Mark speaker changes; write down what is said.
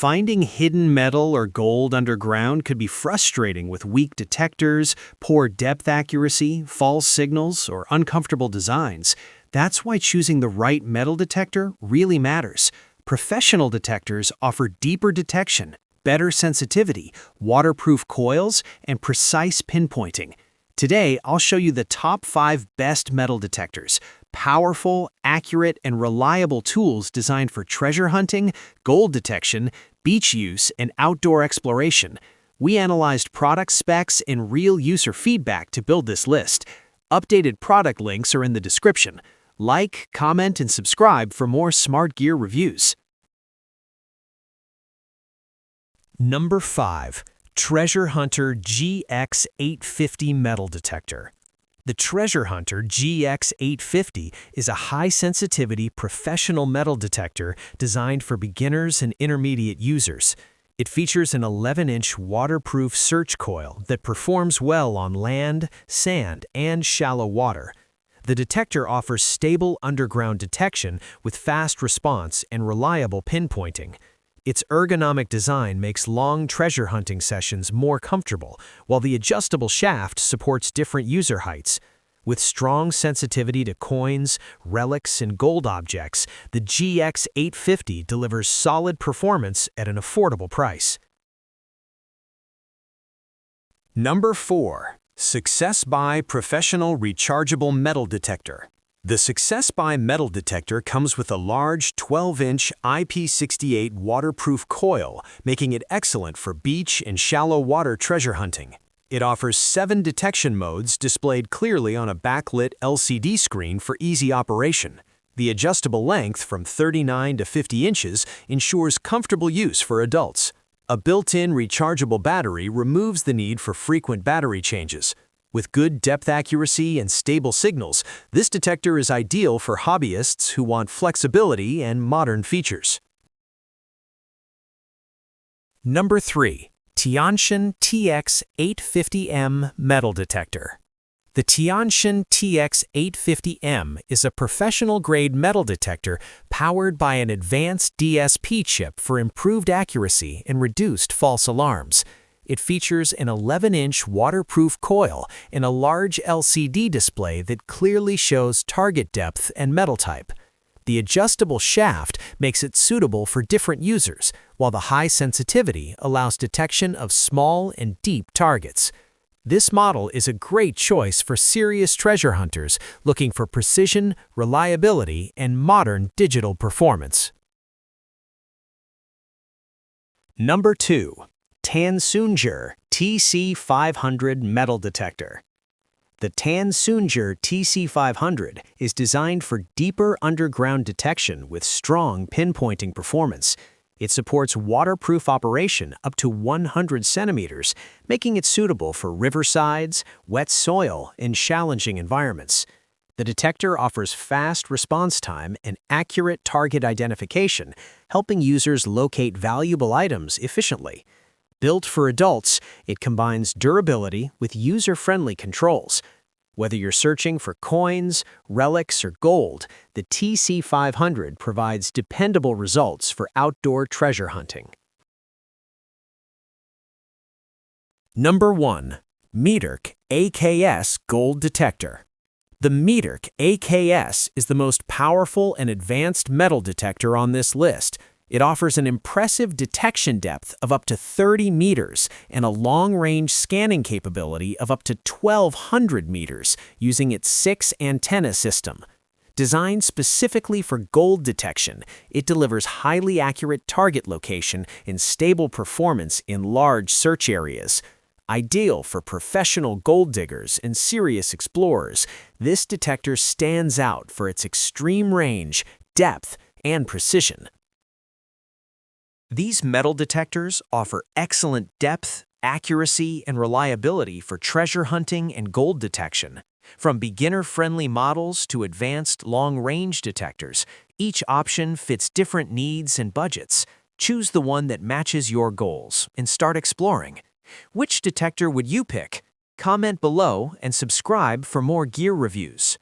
Speaker 1: Finding hidden metal or gold underground could be frustrating with weak detectors, poor depth accuracy, false signals, or uncomfortable designs. That's why choosing the right metal detector really matters. Professional detectors offer deeper detection, better sensitivity, waterproof coils, and precise pinpointing. Today, I'll show you the top 5 best metal detectors. Powerful, accurate, and reliable tools designed for treasure hunting, gold detection, beach use, and outdoor exploration. We analyzed product specs and real user feedback to build this list. Updated product links are in the description. Like, comment, and subscribe for more smart gear reviews. Number 5. Treasure Hunter GX850 Metal Detector. The Treasure Hunter GX850 is a high-sensitivity professional metal detector designed for beginners and intermediate users. It features an 11-inch waterproof search coil that performs well on land, sand, and shallow water. The detector offers stable underground detection with fast response and reliable pinpointing. Its ergonomic design makes long treasure hunting sessions more comfortable, while the adjustable shaft supports different user heights. With strong sensitivity to coins, relics, and gold objects, the GX850 delivers solid performance at an affordable price. Number 4. SucceBuy Professional Rechargeable Metal Detector. The SucceBuy metal detector comes with a large 12-inch IP68 waterproof coil, making it excellent for beach and shallow water treasure hunting. It offers 7 detection modes displayed clearly on a backlit LCD screen for easy operation. The adjustable length from 39 to 50 inches ensures comfortable use for adults. A built-in rechargeable battery removes the need for frequent battery changes. With good depth accuracy and stable signals, this detector is ideal for hobbyists who want flexibility and modern features. Number 3. TIANXUN TX850M Metal Detector. The TIANXUN TX850M is a professional-grade metal detector powered by an advanced DSP chip for improved accuracy and reduced false alarms. It features an 11-inch waterproof coil and a large LCD display that clearly shows target depth and metal type. The adjustable shaft makes it suitable for different users, while the high sensitivity allows detection of small and deep targets. This model is a great choice for serious treasure hunters looking for precision, reliability, and modern digital performance. Number 2. Tanxunzhe TC-500 Metal Detector. The Tanxunzhe TC-500 is designed for deeper underground detection with strong pinpointing performance. It supports waterproof operation up to 100 centimeters, making it suitable for riversides, wet soil, and challenging environments. The detector offers fast response time and accurate target identification, helping users locate valuable items efficiently. Built for adults, it combines durability with user-friendly controls. Whether you're searching for coins, relics, or gold, the TC-500 provides dependable results for outdoor treasure hunting. Number 1. Meterk AKS Gold Detector. The Meterk AKS is the most powerful and advanced metal detector on this list. It offers an impressive detection depth of up to 30 meters and a long-range scanning capability of up to 1,200 meters using its 6-antenna system. Designed specifically for gold detection, it delivers highly accurate target location and stable performance in large search areas. Ideal for professional gold diggers and serious explorers, this detector stands out for its extreme range, depth, and precision. These metal detectors offer excellent depth, accuracy, and reliability for treasure hunting and gold detection. From beginner-friendly models to advanced long-range detectors, each option fits different needs and budgets. Choose the one that matches your goals and start exploring. Which detector would you pick? Comment below and subscribe for more gear reviews.